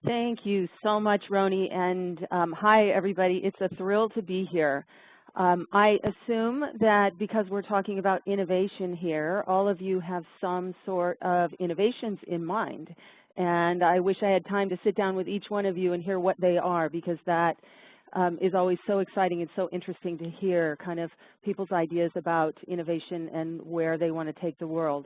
Thank you so much, Roni, and hi, everybody. It's a thrill to be here. I assume that because we're talking about innovation here, all of you have some sort of innovations in mind, and I wish I had time to sit down with each one of you and hear what they are, because that is always so exciting and so interesting to hear kind of people's ideas about innovation and where they want to take the world.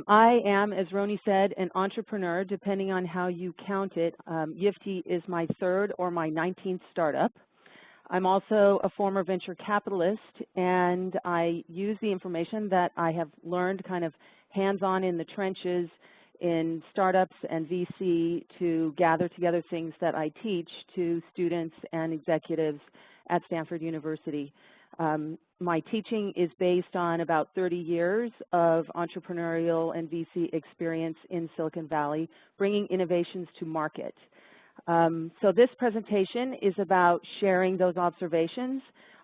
I am, as Roni said, an entrepreneur, depending on how you count it. Yifty is my third or my 19th startup. I'm also a former venture capitalist, and I use the information that I have learned kind of hands-on in the trenches in startups and VC to gather together things that I teach to students and executives at Stanford University. My teaching is based on about 30 years of entrepreneurial and VC experience in Silicon Valley, bringing innovations to market. So this presentation is about sharing those observations,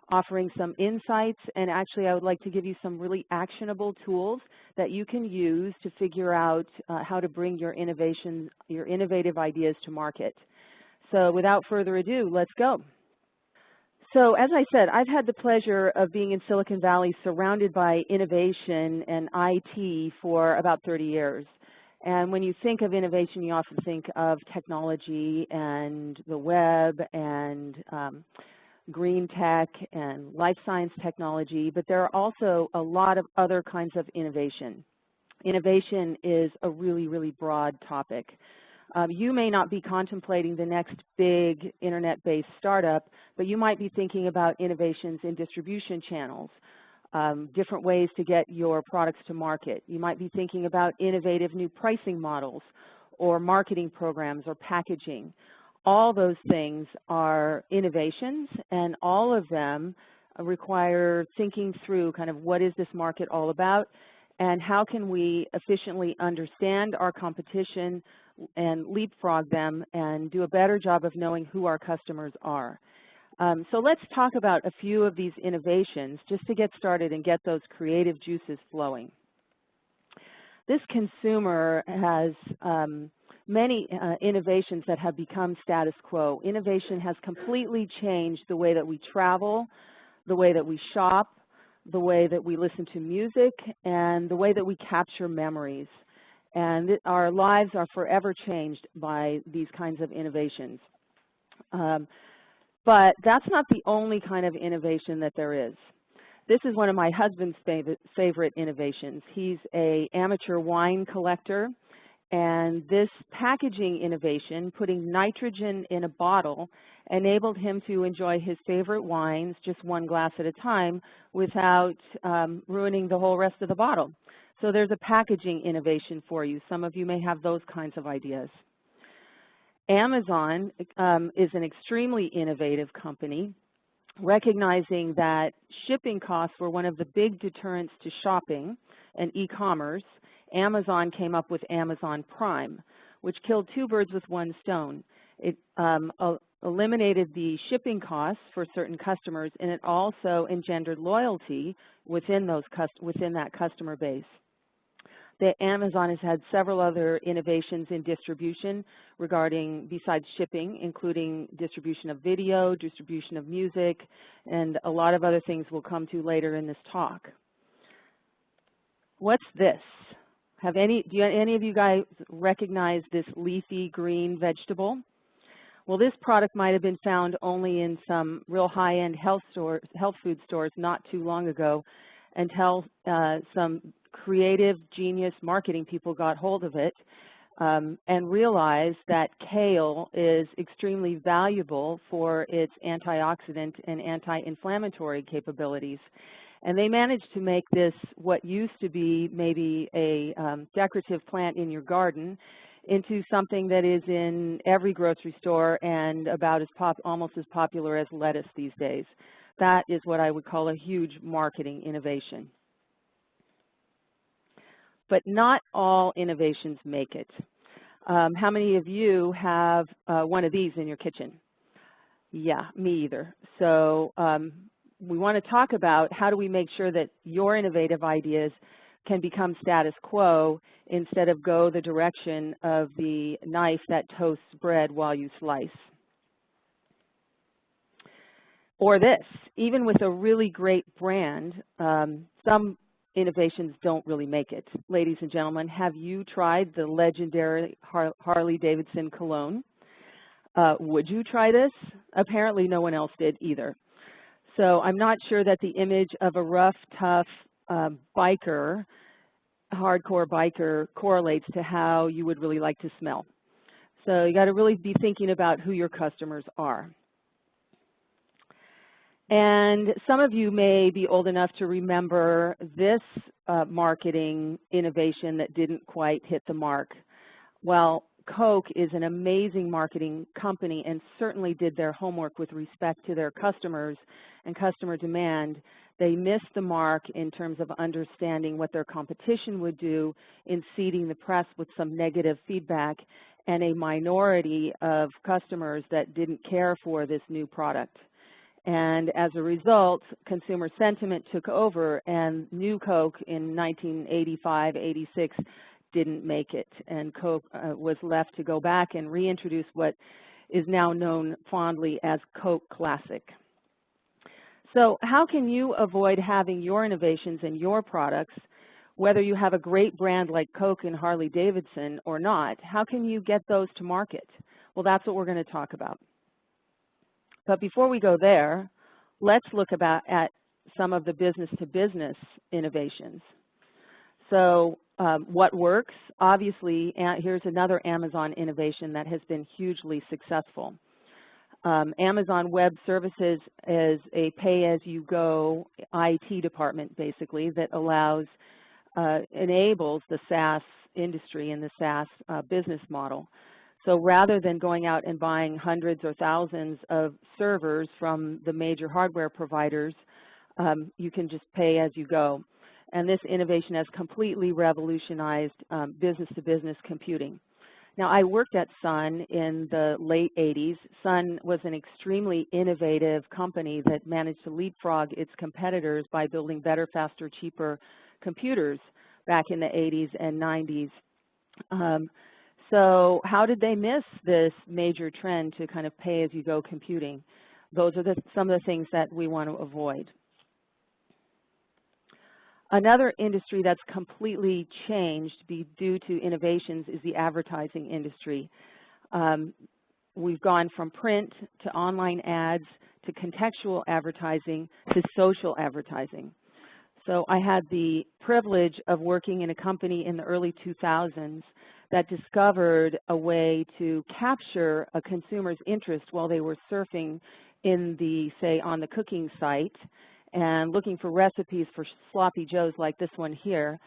offering some insights, and actually I would like to give you some really actionable tools that you can use to figure out how to bring your innovative ideas to market. So without further ado, let's go. So as I said, I've had the pleasure of being in Silicon Valley surrounded by innovation and IT for about 30 years. And when you think of innovation, you often think of technology and the web and green tech and life science technology, but there are also a lot of other kinds of innovation. Innovation is a really, really broad topic. You may not be contemplating the next big internet-based startup, but you might be thinking about innovations in distribution channels, different ways to get your products to market. You might be thinking about innovative new pricing models or marketing programs or packaging. All those things are innovations, and all of them require thinking through kind of what is this market all about and how can we efficiently understand our competition and leapfrog them and do a better job of knowing who our customers are. So let's talk about a few of these innovations just to get started and get those creative juices flowing. This consumer has many innovations that have become status quo. Innovation has completely changed the way that we travel, the way that we shop, the way that we listen to music, and the way that we capture memories. And our lives are forever changed by these kinds of innovations. But that's not the only kind of innovation that there is. This is one of my husband's favorite innovations. He's an amateur wine collector, and this packaging innovation, putting nitrogen in a bottle, enabled him to enjoy his favorite wines just one glass at a time without ruining the whole rest of the bottle. So there's a packaging innovation for you. Some of you may have those kinds of ideas. Amazon is an extremely innovative company, recognizing that shipping costs were one of the big deterrents to shopping and e-commerce. Amazon came up with Amazon Prime, which killed two birds with one stone. It eliminated the shipping costs for certain customers, and it also engendered loyalty within that customer base. Amazon has had several other innovations in distribution besides shipping, including distribution of video, distribution of music, and a lot of other things we'll come to later in this talk. What's this? Do any of you guys recognize this leafy green vegetable? Well, this product might have been found only in some real high-end health food stores not too long ago until some creative genius marketing people got hold of it and realized that kale is extremely valuable for its antioxidant and anti-inflammatory capabilities. And they managed to make this what used to be maybe a decorative plant in your garden into something that is in every grocery store and about almost as popular as lettuce these days. That is what I would call a huge marketing innovation. But not all innovations make it. How many of you have one of these in your kitchen? Yeah, me either. So we want to talk about how do we make sure that your innovative ideas can become status quo instead of go the direction of the knife that toasts bread while you slice. Or this, even with a really great brand, some innovations don't really make it. Ladies and gentlemen, have you tried the legendary Harley-Davidson cologne? Would you try this? Apparently no one else did either. So I'm not sure that the image of a rough, tough biker, hardcore biker, correlates to how you would really like to smell. So you got to really be thinking about who your customers are. And some of you may be old enough to remember this marketing innovation that didn't quite hit the mark. Well, Coke is an amazing marketing company and certainly did their homework with respect to their customers and customer demand. They missed the mark in terms of understanding what their competition would do in seeding the press with some negative feedback and a minority of customers that didn't care for this new product. And as a result, consumer sentiment took over, and new Coke in 1985-86 didn't make it. And Coke was left to go back and reintroduce what is now known fondly as Coke Classic. So how can you avoid having your innovations and your products, whether you have a great brand like Coke and Harley-Davidson or not, how can you get those to market? Well, that's what we're going to talk about. But before we go there, let's look at some of the business-to-business innovations. So what works? Obviously, here's another Amazon innovation that has been hugely successful. Amazon Web Services is a pay-as-you-go IT department, basically, that enables the SaaS industry and the SaaS business model. So rather than going out and buying hundreds or thousands of servers from the major hardware providers, you can just pay as you go. And this innovation has completely revolutionized business-to-business computing. Now, I worked at Sun in the late 80s. Sun was an extremely innovative company that managed to leapfrog its competitors by building better, faster, cheaper computers back in the 80s and 90s. So how did they miss this major trend to kind of pay-as-you-go computing? Those are some of the things that we want to avoid. Another industry that's completely changed due to innovations is the advertising industry. We've gone from print to online ads to contextual advertising to social advertising. So I had the privilege of working in a company in the early 2000s that discovered a way to capture a consumer's interest while they were surfing in the, say, on the cooking site and looking for recipes for sloppy joes like this one here,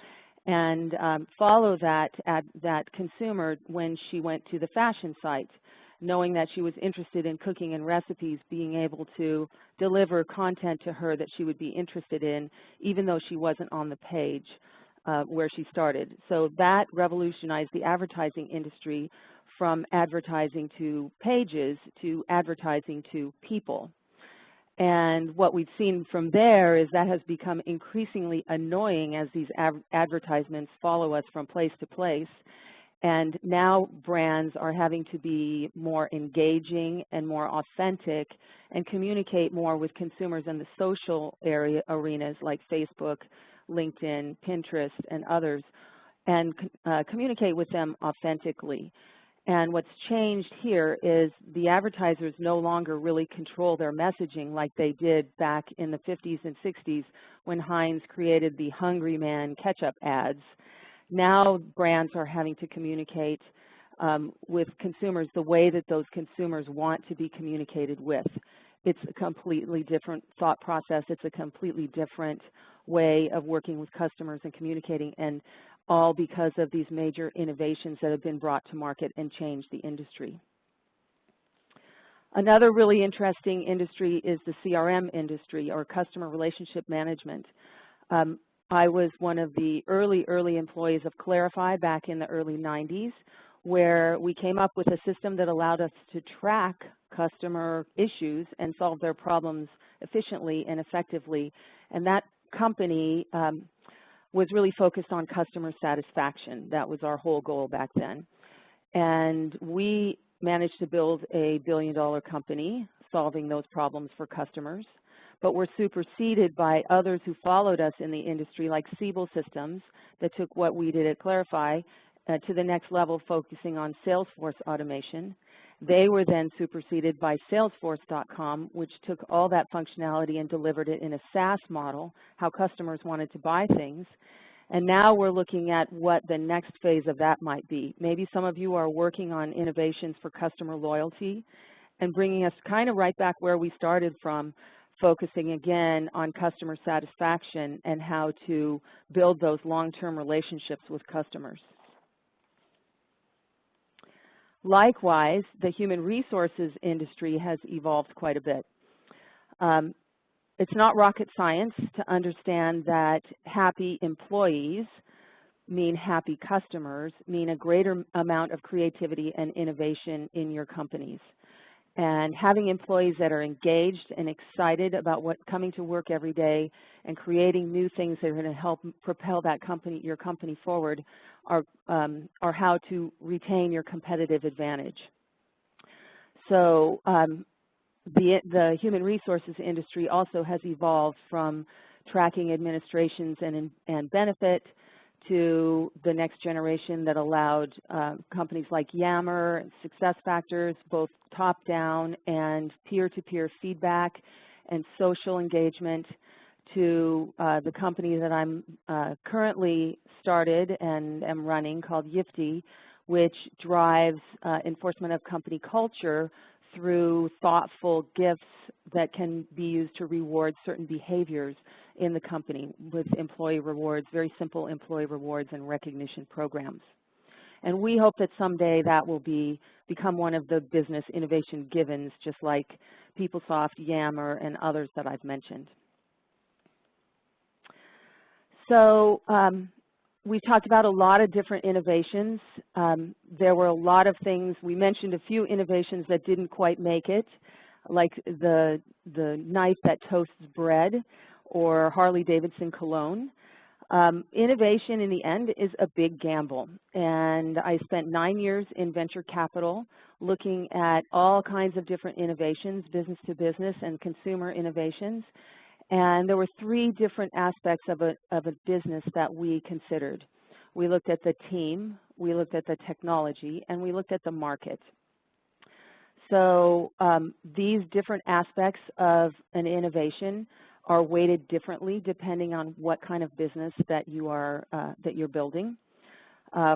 and follow that consumer when she went to the fashion site, knowing that she was interested in cooking and recipes, being able to deliver content to her that she would be interested in, even though she wasn't on the page where she started. So that revolutionized the advertising industry from advertising to pages to advertising to people. And what we've seen from there is that has become increasingly annoying as these advertisements follow us from place to place. And now brands are having to be more engaging and more authentic and communicate more with consumers in the social arenas like Facebook, LinkedIn, Pinterest, and others, and communicate with them authentically. And what's changed here is the advertisers no longer really control their messaging like they did back in the 50s and 60s when Heinz created the Hungry Man ketchup ads. Now brands are having to communicate with consumers the way that those consumers want to be communicated with. It's a completely different thought process. It's a completely different way of working with customers and communicating, and all because of these major innovations that have been brought to market and changed the industry. Another really interesting industry is the CRM industry, or customer relationship management. I was one of the early employees of Clarify back in the early 90s, where we came up with a system that allowed us to track customer issues and solve their problems efficiently and effectively. And that company was really focused on customer satisfaction. That was our whole goal back then. And we managed to build a billion-dollar company solving those problems for customers. But we're superseded by others who followed us in the industry, like Siebel Systems, that took what we did at Clarify to the next level, focusing on Salesforce automation. They were then superseded by Salesforce.com, which took all that functionality and delivered it in a SaaS model, how customers wanted to buy things. And now we're looking at what the next phase of that might be. Maybe some of you are working on innovations for customer loyalty and bringing us kind of right back where we started from, focusing again on customer satisfaction and how to build those long-term relationships with customers. Likewise, the human resources industry has evolved quite a bit. It's not rocket science to understand that happy employees mean happy customers, mean a greater amount of creativity and innovation in your companies. And having employees that are engaged and excited about coming to work every day and creating new things that are going to help propel that company, your company forward, are how to retain your competitive advantage. So the human resources industry also has evolved from tracking administrations and benefit to the next generation that allowed companies like Yammer, SuccessFactors, both top-down and peer-to-peer feedback and social engagement, to the company that I'm currently started and am running called Yifty, which drives enforcement of company culture through thoughtful gifts that can be used to reward certain behaviors in the company with employee rewards, very simple employee rewards and recognition programs. And we hope that someday that will become one of the business innovation givens, just like PeopleSoft, Yammer, and others that I've mentioned. So we've talked about a lot of different innovations. There were a lot of things. We mentioned a few innovations that didn't quite make it, like the knife that toasts bread or Harley-Davidson cologne. Innovation in the end is a big gamble. And I spent 9 years in venture capital looking at all kinds of different innovations, business to business and consumer innovations. And there were 3 different aspects of a business that we considered. We looked at the team, we looked at the technology, and we looked at the market. So these different aspects of an innovation are weighted differently depending on what kind of business that you're building.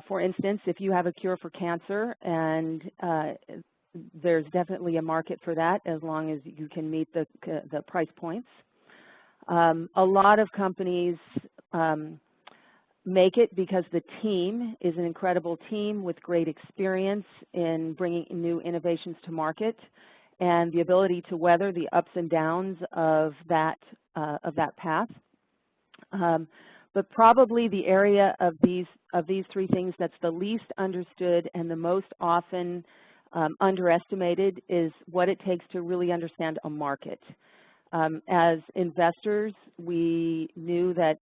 For instance, if you have a cure for cancer, and there's definitely a market for that as long as you can meet the price points. A lot of companies make it because the team is an incredible team with great experience in bringing new innovations to market and the ability to weather the ups and downs of that path. But probably the area of these 3 things that's the least understood and the most often underestimated is what it takes to really understand a market. As investors, we knew that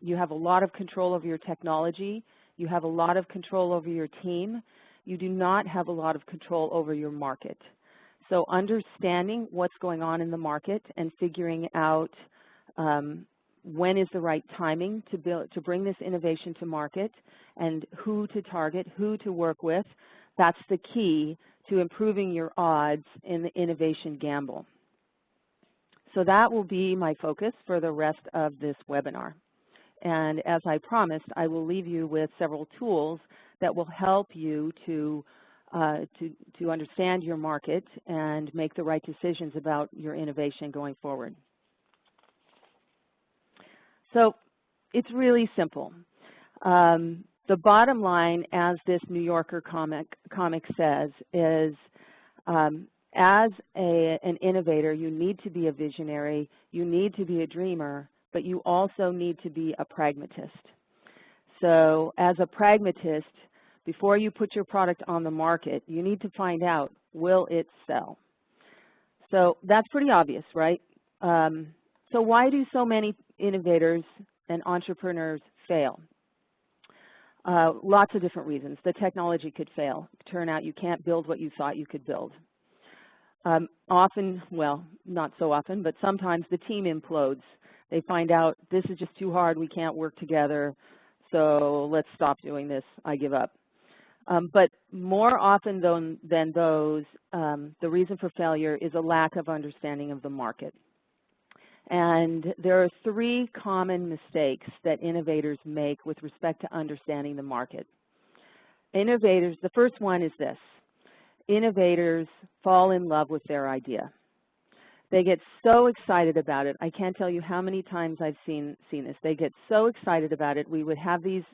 you have a lot of control over your technology, you have a lot of control over your team, you do not have a lot of control over your market. So understanding what's going on in the market and figuring out when is the right timing to bring this innovation to market and who to target, who to work with, that's the key to improving your odds in the innovation gamble. So that will be my focus for the rest of this webinar. And as I promised, I will leave you with several tools that will help you to understand your market and make the right decisions about your innovation going forward. So it's really simple. The bottom line, as this New Yorker comic says, is as an innovator, you need to be a visionary, you need to be a dreamer, but you also need to be a pragmatist. So as a pragmatist, before you put your product on the market, you need to find out, will it sell? So that's pretty obvious, right? So why do so many innovators and entrepreneurs fail. Lots of different reasons. The technology could fail. Turn out you can't build what you thought you could build. Often, well, not so often, but sometimes the team implodes. They find out this is just too hard, we can't work together, so let's stop doing this, I give up. But more often than those, the reason for failure is a lack of understanding of the market. And there are 3 common mistakes that innovators make with respect to understanding the market. Innovators, the first one is this. Innovators fall in love with their idea. They get so excited about it. I can't tell you how many times I've seen this. They get so excited about it. We would have these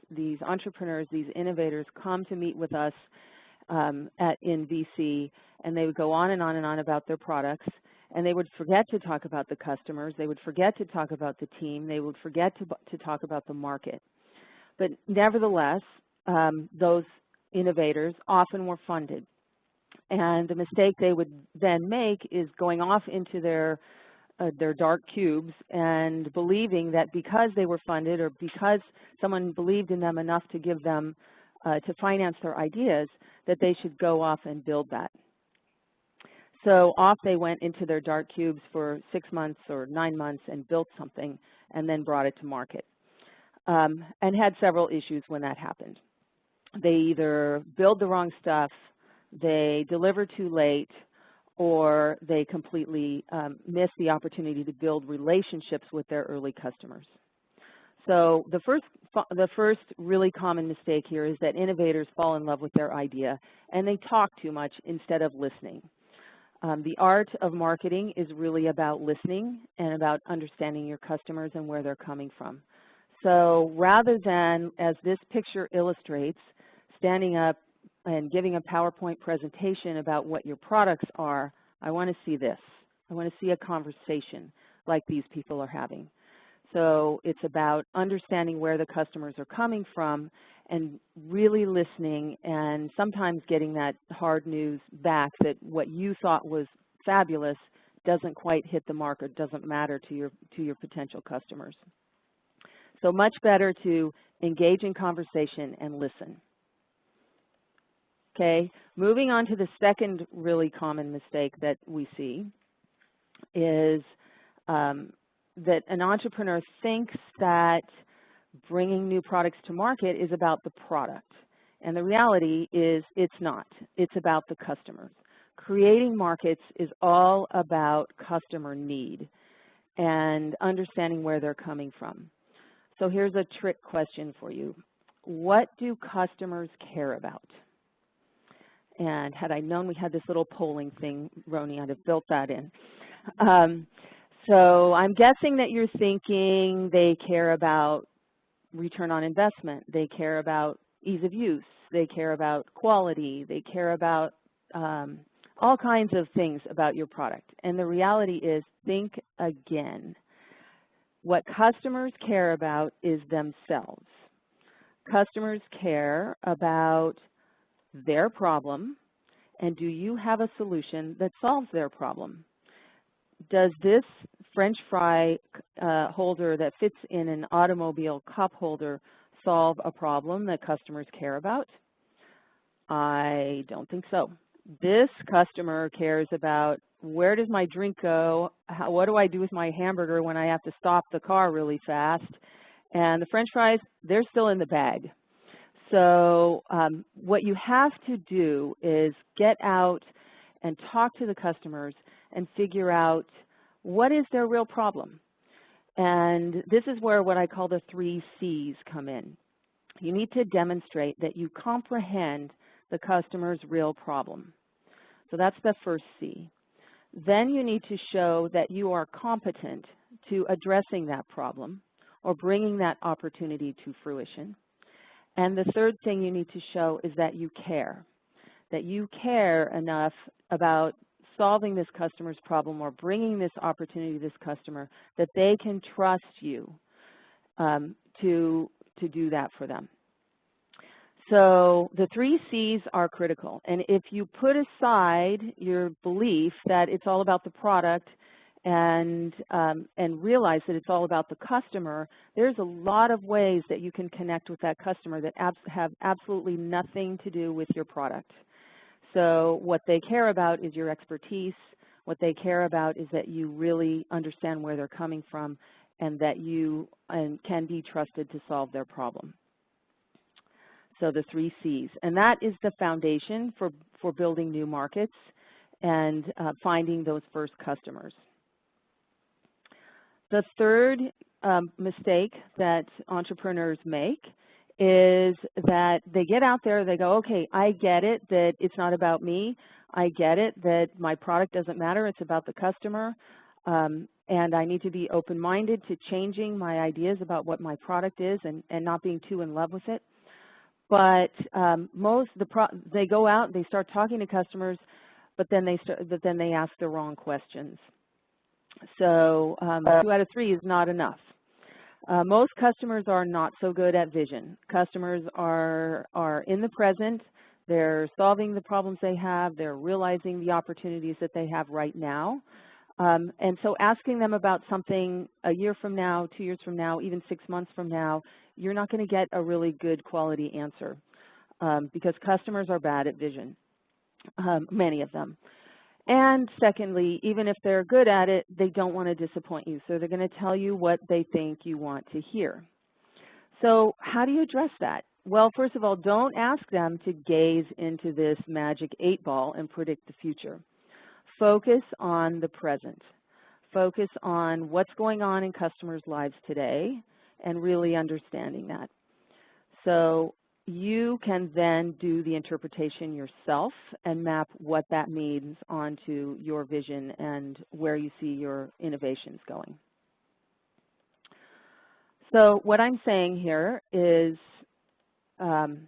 entrepreneurs, these innovators come to meet with us in VC, and they would go on and on and on about their products, and they would forget to talk about the customers. They would forget to talk about the team. They would forget to talk about the market. But nevertheless, those innovators often were funded. And the mistake they would then make is going off into their dark cubes and believing that because they were funded or because someone believed in them enough to give them, to finance their ideas, that they should go off and build that. So off they went into their dark cubes for 6 months or 9 months and built something and then brought it to market, and had several issues when that happened. They either build the wrong stuff, they deliver too late, or they completely miss the opportunity to build relationships with their early customers. So the first really common mistake here is that innovators fall in love with their idea and they talk too much instead of listening. The art of marketing is really about listening and about understanding your customers and where they're coming from. So rather than, as this picture illustrates, standing up and giving a PowerPoint presentation about what your products are, I want to see this. I want to see a conversation like these people are having. So it's about understanding where the customers are coming from and really listening and sometimes getting that hard news back that what you thought was fabulous doesn't quite hit the mark or doesn't matter to your potential customers. So much better to engage in conversation and listen. Okay, moving on to the second really common mistake that we see is that an entrepreneur thinks that bringing new products to market is about the product. And the reality is it's not. It's about the customers. Creating markets is all about customer need and understanding where they're coming from. So here's a trick question for you. What do customers care about? And had I known we had this little polling thing, Roni, I'd have built that in. So I'm guessing that you're thinking they care about return on investment. They care about ease of use. They care about quality. They care about all kinds of things about your product. And the reality is, think again. What customers care about is themselves. Customers care about their problem, and do you have a solution that solves their problem? Does this French fry holder that fits in an automobile cup holder solve a problem that customers care about? I don't think so. This customer cares about where does my drink go, what do I do with my hamburger when I have to stop the car really fast, and the French fries, they're still in the bag. So what you have to do is get out and talk to the customers and figure out what is their real problem. And this is where what I call the 3 C's come in. You need to demonstrate that you comprehend the customer's real problem. So that's the first C. Then you need to show that you are competent to addressing that problem or bringing that opportunity to fruition. And the third thing you need to show is that you care enough about solving this customer's problem or bringing this opportunity to this customer that they can trust you to do that for them. So the 3 C's are critical. And if you put aside your belief that it's all about the product and realize that it's all about the customer, there's a lot of ways that you can connect with that customer that have absolutely nothing to do with your product. So what they care about is your expertise. What they care about is that you really understand where they're coming from and that you can be trusted to solve their problem. So the 3 C's. And that is the foundation for building new markets and finding those first customers. The third mistake that entrepreneurs make is that they get out there, they go, okay, I get it that it's not about me. I get it that my product doesn't matter, it's about the customer. And I need to be open-minded to changing my ideas about what my product is and not being too in love with it. But they go out, they start talking to customers, but then they ask the wrong questions. So 2 out of 3 is not enough. Most customers are not so good at vision. Customers are in the present. They're solving the problems they have. They're realizing the opportunities that they have right now. And so asking them about something a year from now, 2 years from now, even 6 months from now, you're not going to get a really good quality answer because customers are bad at vision, many of them. And secondly, even if they're good at it, they don't want to disappoint you. So they're going to tell you what they think you want to hear. So how do you address that? Well, first of all, don't ask them to gaze into this magic 8-ball and predict the future. Focus on the present. Focus on what's going on in customers' lives today and really understanding that. So you can then do the interpretation yourself and map what that means onto your vision and where you see your innovations going. So what I'm saying here is to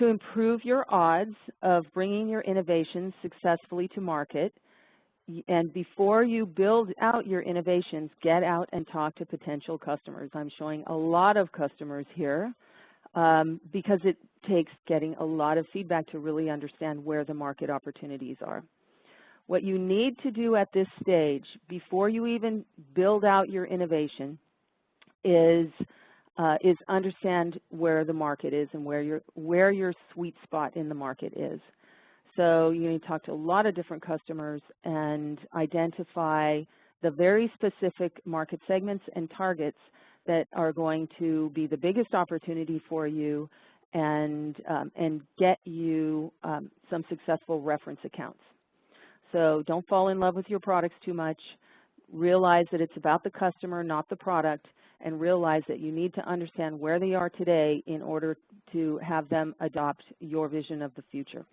improve your odds of bringing your innovations successfully to market, and before you build out your innovations, get out and talk to potential customers. I'm showing a lot of customers here. Because it takes getting a lot of feedback to really understand where the market opportunities are. What you need to do at this stage, before you even build out your innovation, is understand where the market is and where your sweet spot in the market is. So you need to talk to a lot of different customers and identify the very specific market segments and targets that are going to be the biggest opportunity for you and get you some successful reference accounts. So don't fall in love with your products too much. Realize that it's about the customer, not the product, and realize that you need to understand where they are today in order to have them adopt your vision of the future.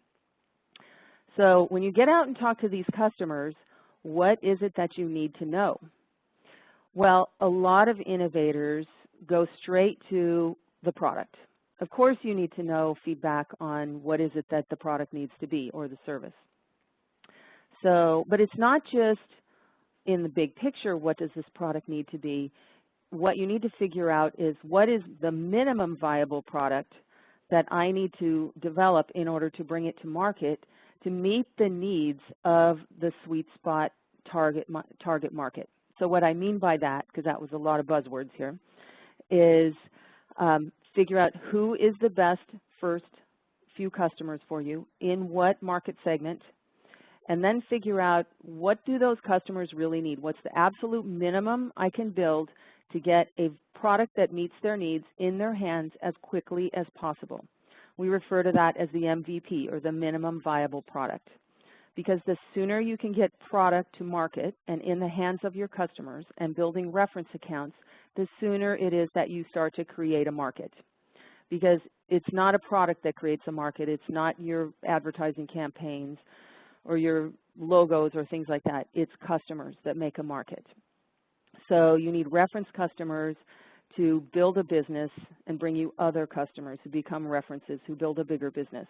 So when you get out and talk to these customers, what is it that you need to know? Well, a lot of innovators go straight to the product. Of course, you need to know feedback on what is it that the product needs to be or the service. So, but it's not just in the big picture, what does this product need to be? What you need to figure out is what is the minimum viable product that I need to develop in order to bring it to market to meet the needs of the sweet spot target market. So what I mean by that, because that was a lot of buzzwords here, is figure out who is the best first few customers for you, in what market segment, and then figure out what do those customers really need. What's the absolute minimum I can build to get a product that meets their needs in their hands as quickly as possible. We refer to that as the MVP, or the minimum viable product. Because the sooner you can get product to market and in the hands of your customers and building reference accounts, the sooner it is that you start to create a market. Because it's not a product that creates a market. It's not your advertising campaigns or your logos or things like that. It's customers that make a market. So you need reference customers to build a business and bring you other customers who become references, who build a bigger business.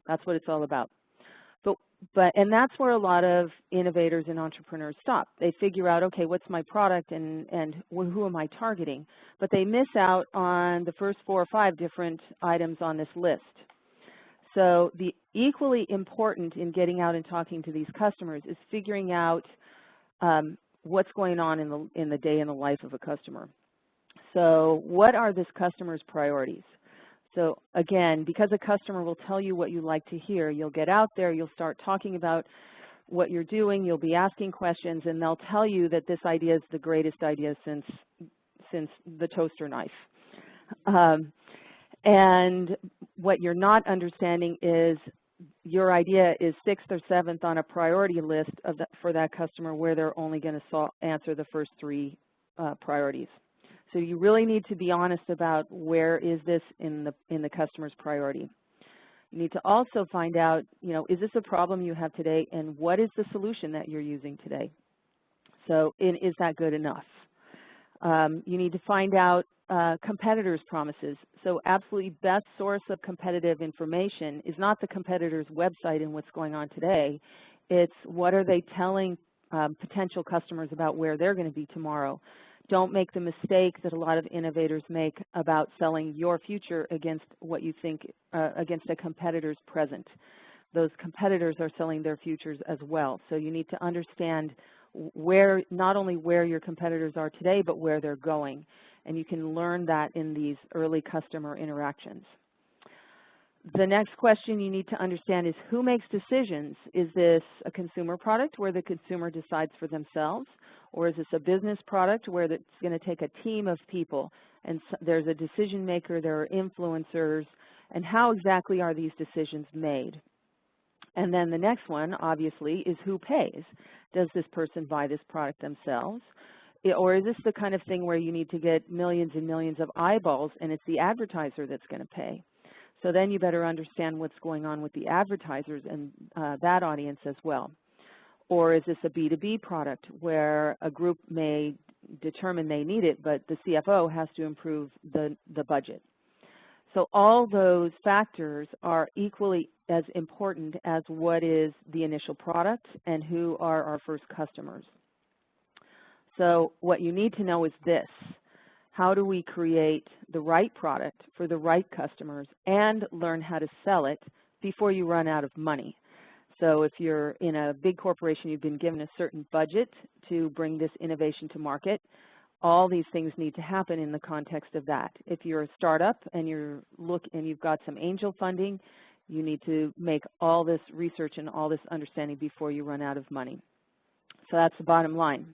That's what it's all about. And that's where a lot of innovators and entrepreneurs stop. They figure out, okay, what's my product and who am I targeting? But they miss out on the first 4 or 5 different items on this list. So the equally important in getting out and talking to these customers is figuring out what's going on in the day in the life of a customer. So what are this customer's priorities? So again, because a customer will tell you what you like to hear, you'll get out there, you'll start talking about what you're doing, you'll be asking questions, and they'll tell you that this idea is the greatest idea since the toaster knife. And what you're not understanding is your idea is 6th or 7th on a priority list for that customer, where they're only going to answer the first 3 priorities. So you really need to be honest about where is this in the customer's priority. You need to also find out, is this a problem you have today, and what is the solution that you're using today? So is that good enough? You need to find out competitors' promises. So absolutely best source of competitive information is not the competitor's website and what's going on today. It's what are they telling potential customers about where they're going to be tomorrow. Don't make the mistake that a lot of innovators make about selling your future against what you think, against a competitor's present. Those competitors are selling their futures as well. So you need to understand not only where your competitors are today, but where they're going. And you can learn that in these early customer interactions. The next question you need to understand is who makes decisions? Is this a consumer product where the consumer decides for themselves? Or is this a business product where it's going to take a team of people and there's a decision maker, there are influencers, and how exactly are these decisions made? And then the next one, obviously, is who pays. Does this person buy this product themselves? Or is this the kind of thing where you need to get millions and millions of eyeballs and it's the advertiser that's going to pay? So then you better understand what's going on with the advertisers and that audience as well. Or is this a B2B product where a group may determine they need it, but the CFO has to improve the budget? So all those factors are equally as important as what is the initial product and who are our first customers. So what you need to know is this: how do we create the right product for the right customers and learn how to sell it before you run out of money? So if you're in a big corporation, you've been given a certain budget to bring this innovation to market. All these things need to happen in the context of that. If you're a startup and you've got some angel funding, you need to make all this research and all this understanding before you run out of money. So that's the bottom line.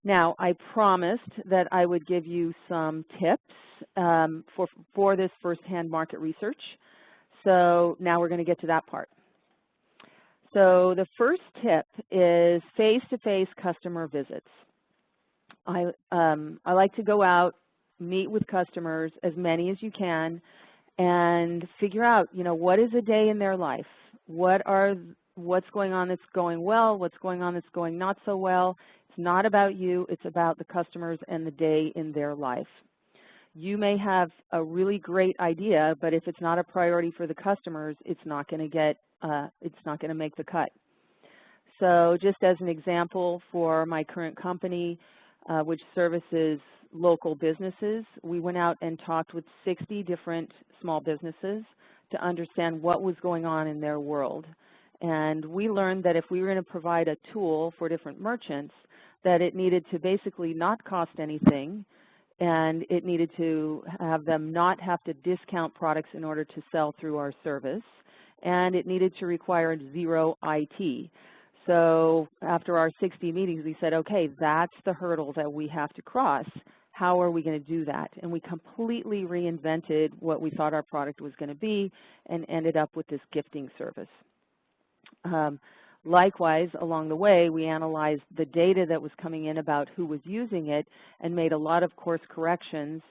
Now, I promised that I would give you some tips for this first-hand market research. So now we're going to get to that part. So the first tip is face-to-face customer visits. I like to go out, meet with customers, as many as you can, and figure out, what is a day in their life? What's going on that's going well? What's going on that's going not so well? It's not about you. It's about the customers and the day in their life. You may have a really great idea, but if it's not a priority for the customers, it's not going to make the cut. So just as an example, for my current company, which services local businesses, we went out and talked with 60 different small businesses to understand what was going on in their world. And we learned that if we were going to provide a tool for different merchants, that it needed to basically not cost anything, and it needed to have them not have to discount products in order to sell through our service, and it needed to require zero IT. So after our 60 meetings, we said, okay, that's the hurdle that we have to cross. How are we going to do that? And we completely reinvented what we thought our product was going to be and ended up with this gifting service. Likewise, along the way, we analyzed the data that was coming in about who was using it and made a lot of course corrections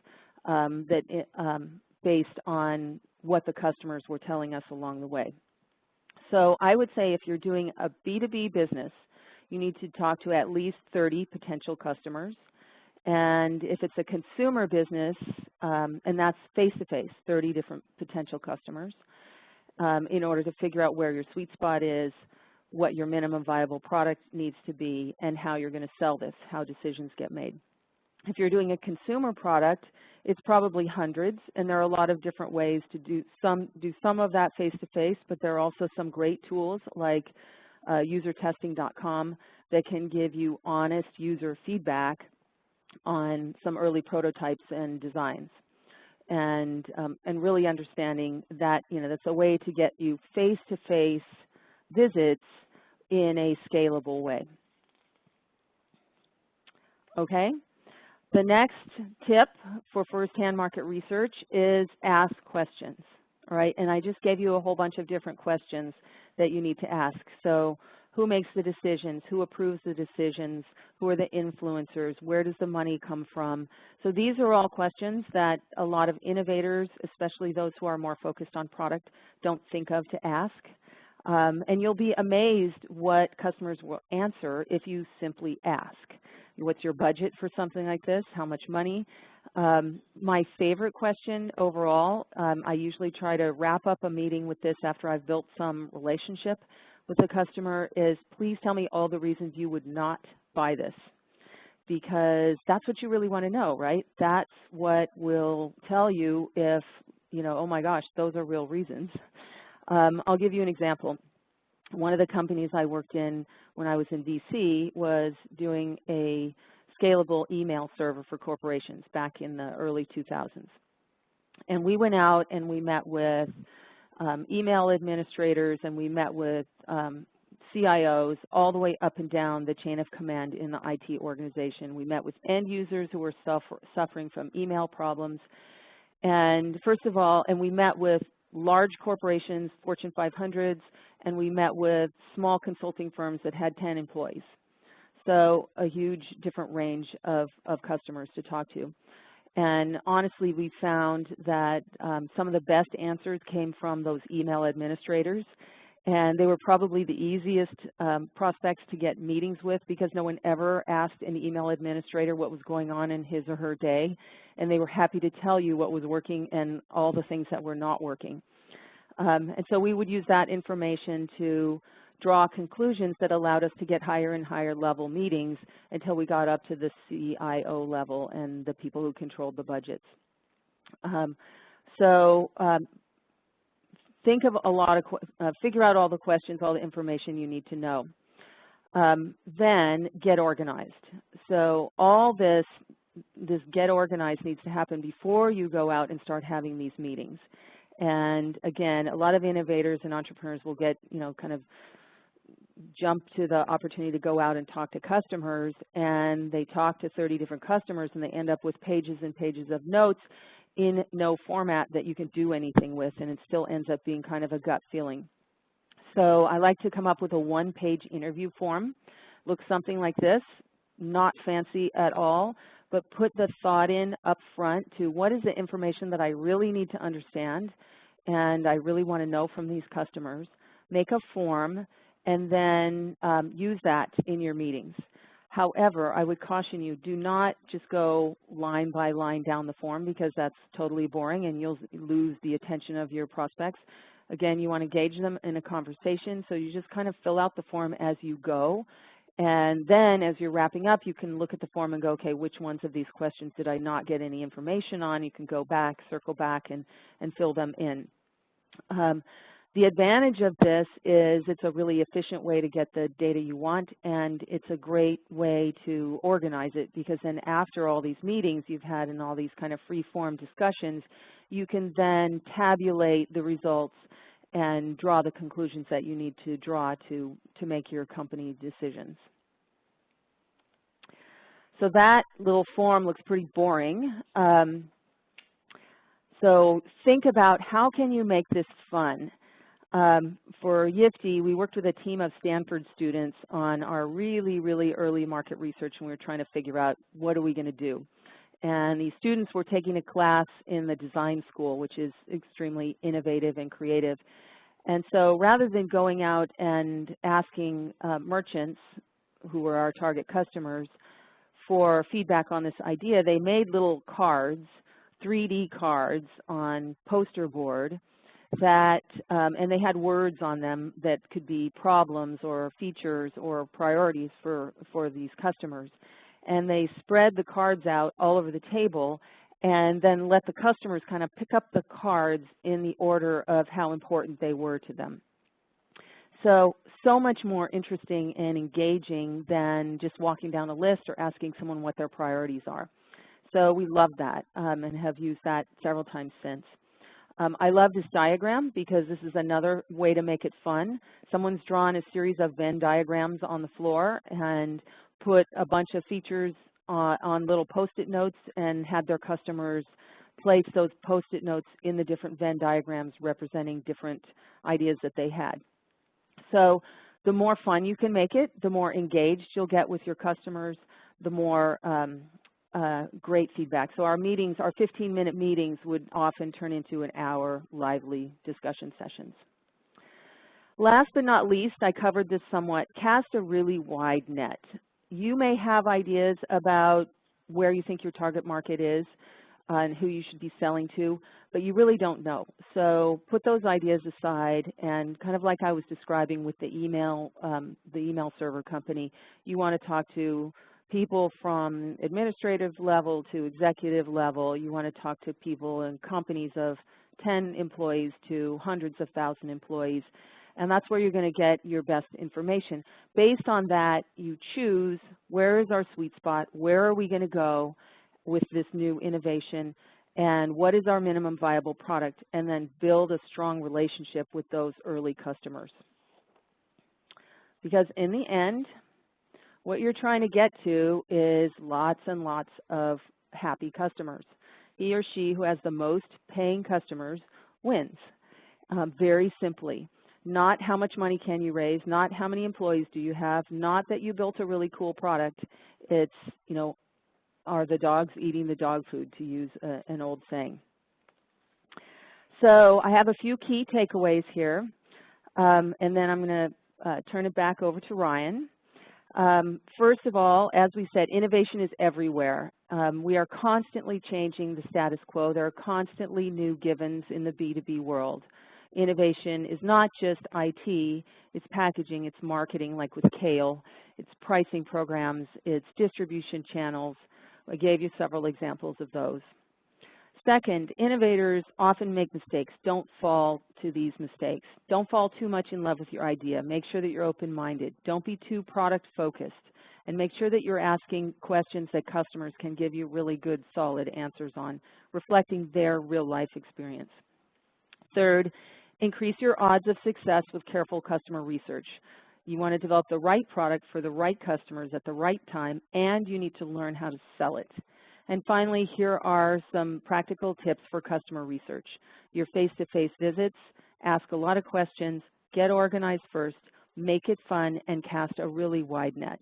based on what the customers were telling us along the way. So I would say if you're doing a B2B business, you need to talk to at least 30 potential customers. And if it's a consumer business, and that's face-to-face, 30 different potential customers, in order to figure out where your sweet spot is, what your minimum viable product needs to be, and how you're going to sell this, how decisions get made. If you're doing a consumer product, it's probably hundreds, and there are a lot of different ways to do some of that face-to-face, but there are also some great tools like usertesting.com, that can give you honest user feedback on some early prototypes and designs. And really understanding that, that's a way to get you face-to-face visits in a scalable way. Okay? The next tip for first-hand market research is ask questions, all right? And I just gave you a whole bunch of different questions that you need to ask. So who makes the decisions? Who approves the decisions? Who are the influencers? Where does the money come from? So these are all questions that a lot of innovators, especially those who are more focused on product, don't think of to ask. And you'll be amazed what customers will answer if you simply ask. What's your budget for something like this? How much money? My favorite question overall, I usually try to wrap up a meeting with this after I've built some relationship with the customer, is please tell me all the reasons you would not buy this. Because that's what you really want to know, right? That's what will tell you if, oh my gosh, those are real reasons. I'll give you an example. One of the companies I worked in when I was in DC was doing a scalable email server for corporations back in the early 2000s. And we went out and we met with email administrators, and we met with CIOs all the way up and down the chain of command in the IT organization. We met with end users who were suffering from email problems. And first of all, and we met with large corporations, Fortune 500s, and we met with small consulting firms that had 10 employees. So a huge different range of customers to talk to. And honestly, we found that some of the best answers came from those email administrators. And they were probably the easiest prospects to get meetings with, because no one ever asked an email administrator what was going on in his or her day. And they were happy to tell you what was working and all the things that were not working. And so we would use that information to draw conclusions that allowed us to get higher and higher level meetings until we got up to the CIO level and the people who controlled the budgets. Think of a lot of, figure out all the questions, all the information you need to know. Then get organized. So all this get organized needs to happen before you go out and start having these meetings. And again, a lot of innovators and entrepreneurs will get, kind of jump to the opportunity to go out and talk to customers, and they talk to 30 different customers, and they end up with pages and pages of notes in no format that you can do anything with, and it still ends up being kind of a gut feeling. So I like to come up with a one-page interview form. Looks something like this, not fancy at all, but put the thought in up front to what is the information that I really need to understand and I really want to know from these customers. Make a form and then use that in your meetings. However, I would caution you, do not just go line by line down the form, because that's totally boring and you'll lose the attention of your prospects. Again, you want to engage them in a conversation, so you just kind of fill out the form as you go. And then as you're wrapping up, you can look at the form and go, okay, which ones of these questions did I not get any information on? You can go back, circle back, and fill them in. The advantage of this is it's a really efficient way to get the data you want, and it's a great way to organize it, because then after all these meetings you've had and all these kind of free-form discussions, you can then tabulate the results and draw the conclusions that you need to draw to make your company decisions. So that little form looks pretty boring. So think about how can you make this fun. For YIFTY, we worked with a team of Stanford students on our really, really early market research, and we were trying to figure out what are we going to do. And these students were taking a class in the design school, which is extremely innovative and creative. And so rather than going out and asking merchants, who were our target customers, for feedback on this idea, they made little cards, 3D cards on poster board that, and they had words on them that could be problems or features or priorities for these customers. And they spread the cards out all over the table and then let the customers kind of pick up the cards in the order of how important they were to them. So much more interesting and engaging than just walking down a list or asking someone what their priorities are. So we love that and have used that several times since. I love this diagram because this is another way to make it fun. Someone's drawn a series of Venn diagrams on the floor and put a bunch of features on little Post-it notes and had their customers place those Post-it notes in the different Venn diagrams representing different ideas that they had. So the more fun you can make it, the more engaged you'll get with your customers, the more great feedback. So our meetings, our 15-minute meetings would often turn into an hour lively discussion sessions. Last but not least, I covered this somewhat, cast a really wide net. You may have ideas about where you think your target market is and who you should be selling to, but you really don't know. So put those ideas aside and kind of like I was describing with the email server company, you want to talk to people from administrative level to executive level. You want to talk to people in companies of 10 employees to hundreds of thousand employees. And that's where you're going to get your best information. Based on that, you choose where is our sweet spot, where are we going to go with this new innovation, and what is our minimum viable product, and then build a strong relationship with those early customers. Because in the end, what you're trying to get to is lots and lots of happy customers. He or she who has the most paying customers wins, very simply. Not how much money can you raise, not how many employees do you have, not that you built a really cool product. It's, you know, are the dogs eating the dog food, to use an old saying. So I have a few key takeaways here, and then I'm going to turn it back over to Ryan. First of all, as we said, innovation is everywhere. We are constantly changing the status quo. There are constantly new givens in the B2B world. Innovation is not just IT, it's packaging, it's marketing, like with Kale, it's pricing programs, it's distribution channels. I gave you several examples of those. Second, innovators often make mistakes. Don't fall to these mistakes. Don't fall too much in love with your idea. Make sure that you're open-minded. Don't be too product-focused. And make sure that you're asking questions that customers can give you really good, solid answers on, reflecting their real-life experience. Third, increase your odds of success with careful customer research. You want to develop the right product for the right customers at the right time, and you need to learn how to sell it. And finally, here are some practical tips for customer research. Your face-to-face visits, ask a lot of questions, get organized first, make it fun, and cast a really wide net.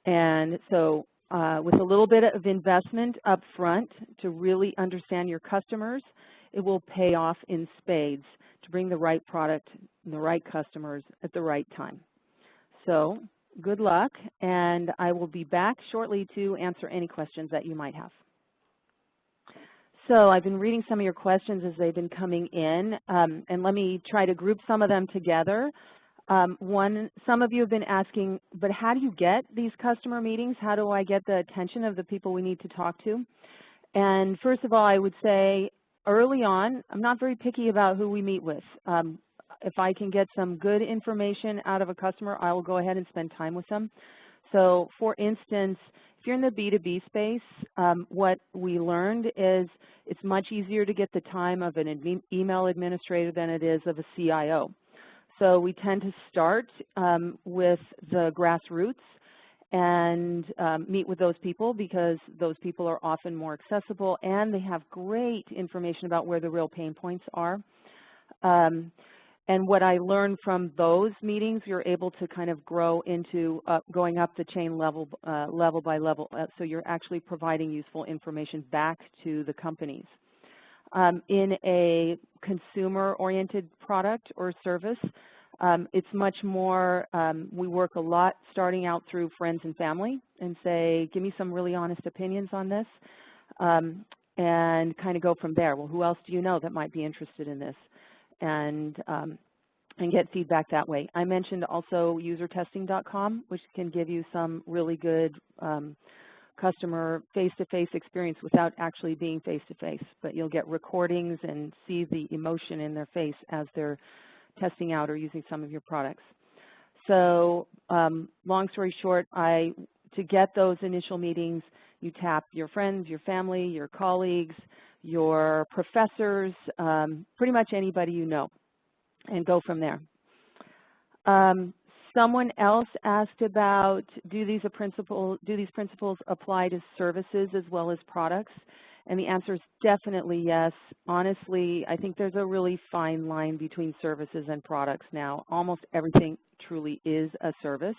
And so with a little bit of investment up front to really understand your customers, it will pay off in spades to bring the right product and the right customers at the right time. So good luck, and I will be back shortly to answer any questions that you might have. So I've been reading some of your questions as they've been coming in, and let me try to group some of them together. Some of you have been asking, but how do you get these customer meetings? How do I get the attention of the people we need to talk to? And first of all, I would say early on, I'm not very picky about who we meet with. If I can get some good information out of a customer, I will go ahead and spend time with them. So for instance, if you're in the B2B space, what we learned is it's much easier to get the time of an email administrator than it is of a CIO. So we tend to start with the grassroots and meet with those people because those people are often more accessible and they have great information about where the real pain points are. And what I learned from those meetings, you're able to kind of grow into going up the chain level by level. So you're actually providing useful information back to the companies. In a consumer-oriented product or service, it's much more, we work a lot starting out through friends and family and say, give me some really honest opinions on this, and kind of go from there. Well, who else do you know that might be interested in this? And get feedback that way. I mentioned also usertesting.com, which can give you some really good customer face-to-face experience without actually being face-to-face, but you'll get recordings and see the emotion in their face as they're testing out or using some of your products. So long story short, to get those initial meetings, you tap your friends, your family, your colleagues, your professors, pretty much anybody you know, and go from there. Someone else asked about, do these principles apply to services as well as products? And the answer is definitely yes. Honestly, I think there's a really fine line between services and products now. Almost everything truly is a service.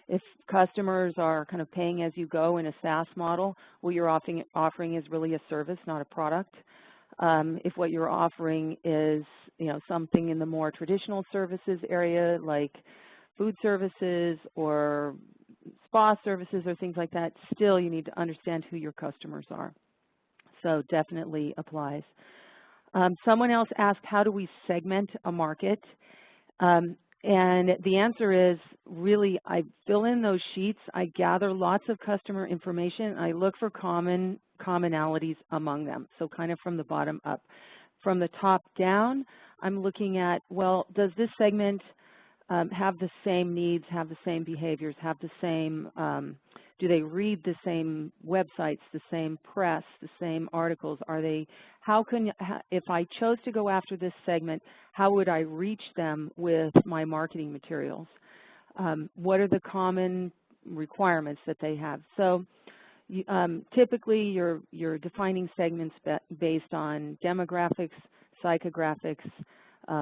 If customers are kind of paying as you go in a SaaS model, what you're offering is really a service, not a product. If what you're offering is, something in the more traditional services area, like food services or spa services or things like that, still you need to understand who your customers are. So definitely applies. Someone else asked, how do we segment a market? And the answer is, really, I fill in those sheets, I gather lots of customer information, I look for commonalities among them, so kind of from the bottom up. From the top down, I'm looking at, well, does this segment have the same needs, have the same behaviors, have the same, do they read the same websites, the same press, the same articles? Are they, if I chose to go after this segment, how would I reach them with my marketing materials? What are the common requirements that they have? So typically you're defining segments based on demographics, psychographics,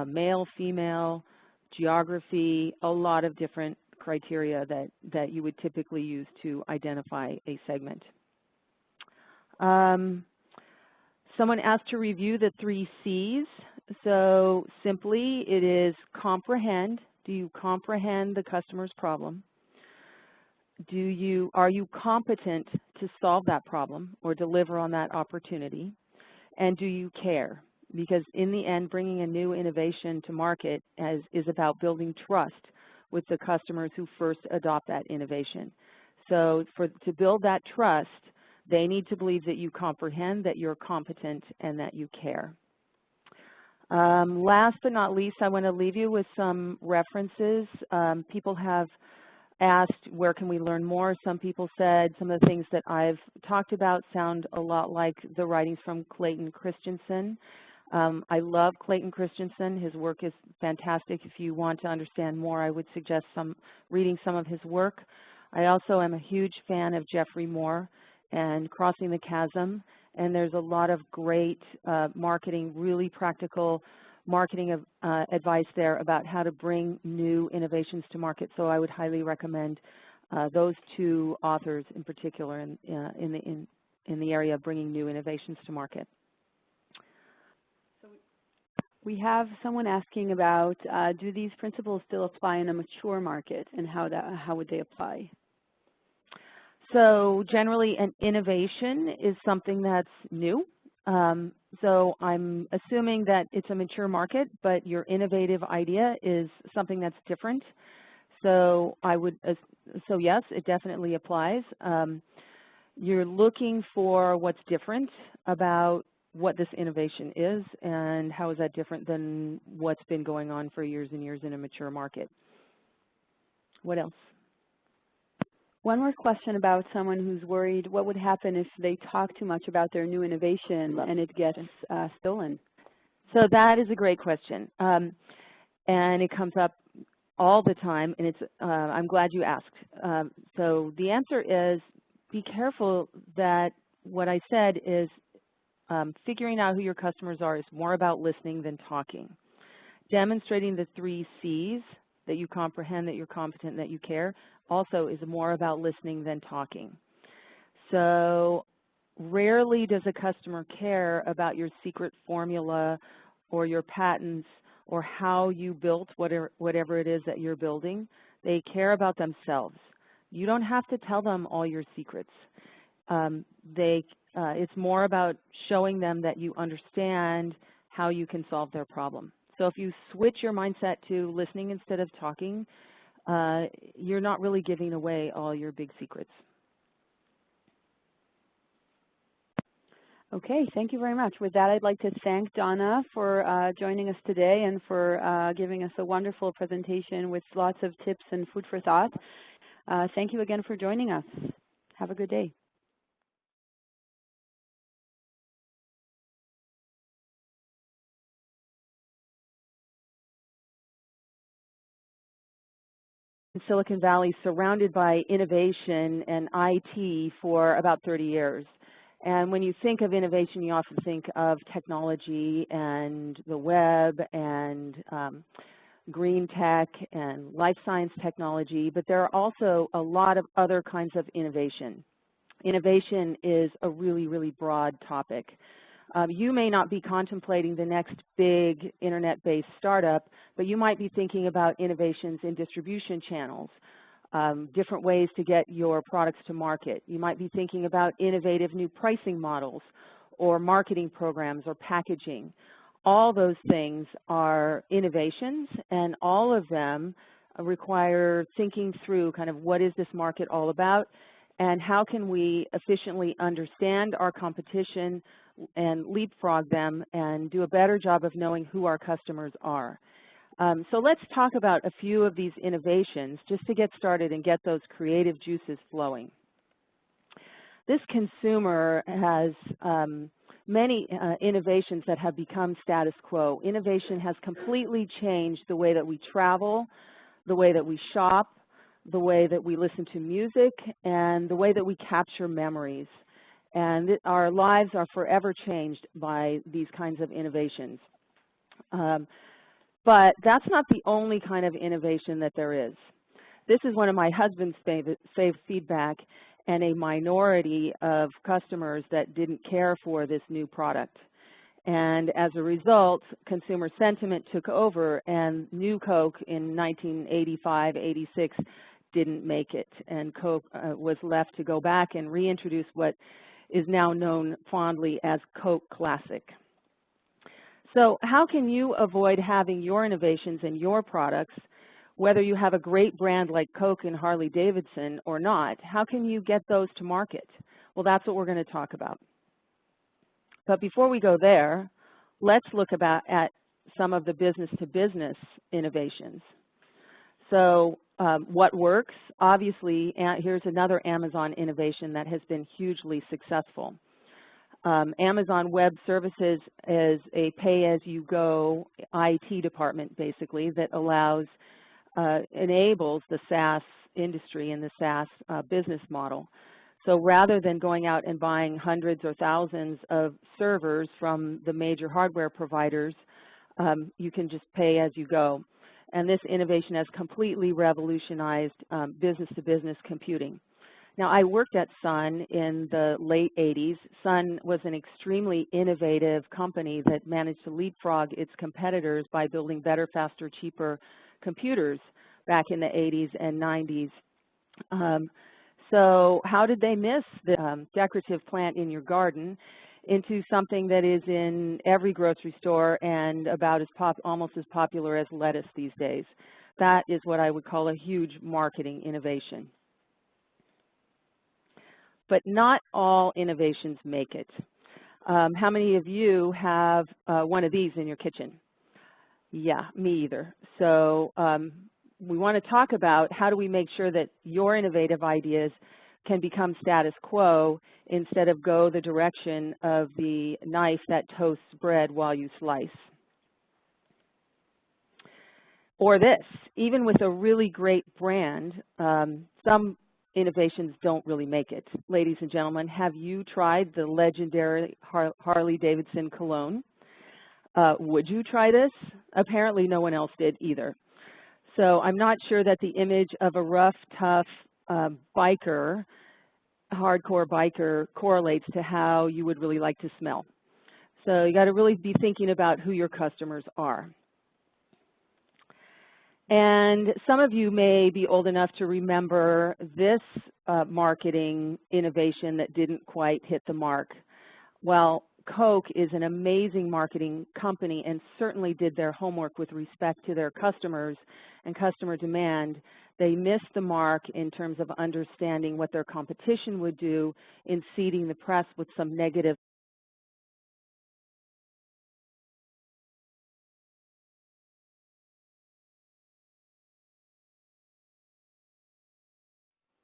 male, female, geography, a lot of different criteria that you would typically use to identify a segment. Someone asked to review the 3 C's. So simply, it is comprehend. Do you comprehend the customer's problem? Are you competent to solve that problem or deliver on that opportunity? And do you care? Because in the end, bringing a new innovation to market is about building trust with the customers who first adopt that innovation. So to build that trust, they need to believe that you comprehend, that you're competent, and that you care. Last but not least, I want to leave you with some references. People have asked, where can we learn more? Some people said some of the things that I've talked about sound a lot like the writings from Clayton Christensen. I love Clayton Christensen. His work is fantastic. If you want to understand more, I would suggest reading some of his work. I also am a huge fan of Jeffrey Moore and Crossing the Chasm, and there's a lot of great marketing, really practical marketing advice there about how to bring new innovations to market. So I would highly recommend those 2 authors in particular in the area of bringing new innovations to market. We have someone asking about, do these principles still apply in a mature market, and how would they apply? So generally, an innovation is something that's new. So I'm assuming that it's a mature market, but your innovative idea is something that's different. So so yes, it definitely applies. You're looking for what's different about what this innovation is, and how is that different than what's been going on for years and years in a mature market. What else? One more question about someone who's worried what would happen if they talk too much about their new innovation and it gets stolen. So that is a great question, and it comes up all the time, and I'm glad you asked. So the answer is, be careful that what I said is figuring out who your customers are is more about listening than talking. Demonstrating the 3 C's, that you comprehend, that you're competent, that you care, also is more about listening than talking. So rarely does a customer care about your secret formula or your patents or how you built whatever it is that you're building. They care about themselves. You don't have to tell them all your secrets. It's more about showing them that you understand how you can solve their problem. So if you switch your mindset to listening instead of talking, you're not really giving away all your big secrets. Okay, thank you very much. With that, I'd like to thank Donna for joining us today and for giving us a wonderful presentation with lots of tips and food for thought. Thank you again for joining us. Have a good day. In Silicon Valley, surrounded by innovation and IT for about 30 years. And when you think of innovation, you often think of technology and the web and green tech and life science technology, but there are also a lot of other kinds of innovation. Innovation is a really, really broad topic. You may not be contemplating the next big internet-based startup, but you might be thinking about innovations in distribution channels, different ways to get your products to market. You might be thinking about innovative new pricing models or marketing programs or packaging. All those things are innovations, and all of them require thinking through kind of what is this market all about and how can we efficiently understand our competition and leapfrog them and do a better job of knowing who our customers are. So let's talk about a few of these innovations just to get started and get those creative juices flowing. This consumer has many innovations that have become status quo. Innovation has completely changed the way that we travel, the way that we shop, the way that we listen to music, and the way that we capture memories. And our lives are forever changed by these kinds of innovations. But that's not the only kind of innovation that there is. This is one of my husband's favorite feedback, and a minority of customers that didn't care for this new product. And as a result, consumer sentiment took over, and new Coke in 1985-86 didn't make it, and Coke was left to go back and reintroduce what is now known fondly as Coke Classic. So how can you avoid having your innovations and your products, whether you have a great brand like Coke and Harley-Davidson or not? How can you get those to market? Well, that's what we're going to talk about. But before we go there, let's look at some of the business-to-business innovations. So what works? Obviously, here's another Amazon innovation that has been hugely successful. Amazon Web Services is a pay-as-you-go IT department, basically, that enables the SaaS industry and the SaaS business model. So rather than going out and buying hundreds or thousands of servers from the major hardware providers, you can just pay as you go. And this innovation has completely revolutionized business-to-business computing. Now, I worked at Sun in the late 80s. Sun was an extremely innovative company that managed to leapfrog its competitors by building better, faster, cheaper computers back in the 80s and 90s. So how did they miss the decorative plant in your garden into something that is in every grocery store and about almost as popular as lettuce these days? That is what I would call a huge marketing innovation. But not all innovations make it. How many of you have one of these in your kitchen? Yeah, me either. So we want to talk about how do we make sure that your innovative ideas can become status quo instead of go the direction of the knife that toasts bread while you slice. Or this, even with a really great brand, some innovations don't really make it. Ladies and gentlemen, have you tried the legendary Harley-Davidson cologne? Would you try this? Apparently no one else did either. So I'm not sure that the image of a rough, tough biker, hardcore biker, correlates to how you would really like to smell. So you got to really be thinking about who your customers are. And some of you may be old enough to remember this marketing innovation that didn't quite hit the mark. Well, Coke is an amazing marketing company and certainly did their homework with respect to their customers and customer demand. They missed the mark in terms of understanding what their competition would do in seeding the press with some negative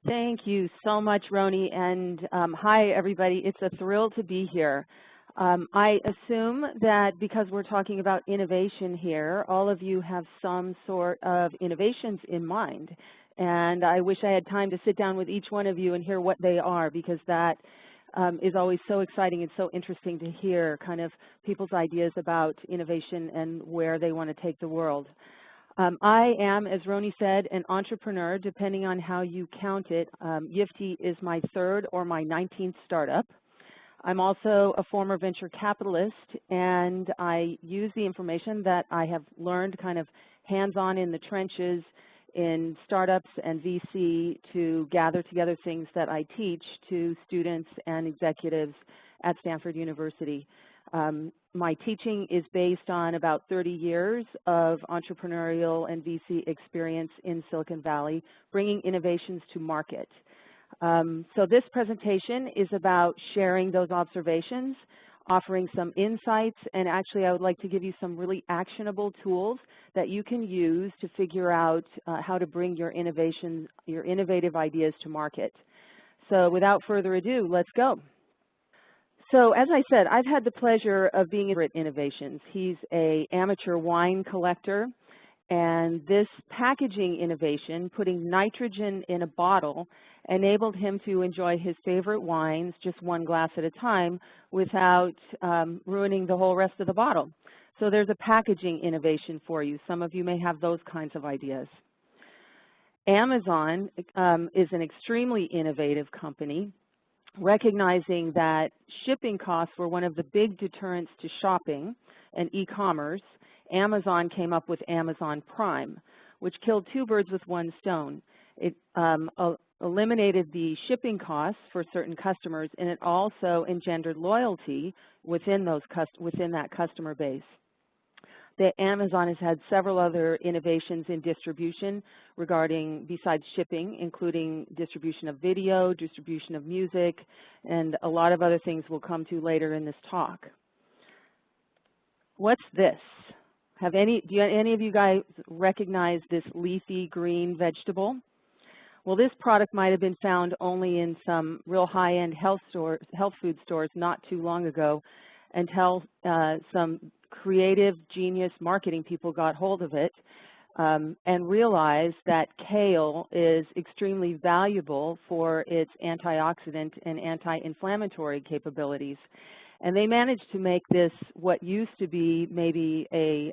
Thank you so much, Roni, and hi, everybody. It's a thrill to be here. I assume that because we're talking about innovation here, all of you have some sort of innovations in mind, and I wish I had time to sit down with each one of you and hear what they are, because that is always so exciting and so interesting to hear kind of people's ideas about innovation and where they want to take the world. I am, as Roni said, an entrepreneur, depending on how you count it. Yifty is my third or my 19th startup. I'm also a former venture capitalist, and I use the information that I have learned kind of hands-on in the trenches in startups and VC to gather together things that I teach to students and executives at Stanford University. My teaching is based on about 30 years of entrepreneurial and VC experience in Silicon Valley, bringing innovations to market. So this presentation is about sharing those observations, offering some insights, and actually I would like to give you some really actionable tools that you can use to figure out how to bring your innovative ideas to market. So without further ado, let's go. So as I said, I've had the pleasure of being at Innovations. He's an amateur wine collector, and this packaging innovation, putting nitrogen in a bottle, enabled him to enjoy his favorite wines just one glass at a time without ruining the whole rest of the bottle. So there's a packaging innovation for you. Some of you may have those kinds of ideas. Amazon is an extremely innovative company, recognizing that shipping costs were one of the big deterrents to shopping and e-commerce. Amazon came up with Amazon Prime, which killed two birds with one stone. It eliminated the shipping costs for certain customers, and it also engendered loyalty within that customer base. Amazon has had several other innovations in distribution besides shipping, including distribution of video, distribution of music, and a lot of other things we'll come to later in this talk. What's this? Do any of you guys recognize this leafy green vegetable? Well, this product might have been found only in some real high-end health food stores not too long ago until some creative genius marketing people got hold of it and realized that kale is extremely valuable for its antioxidant and anti-inflammatory capabilities. And they managed to make this what used to be maybe a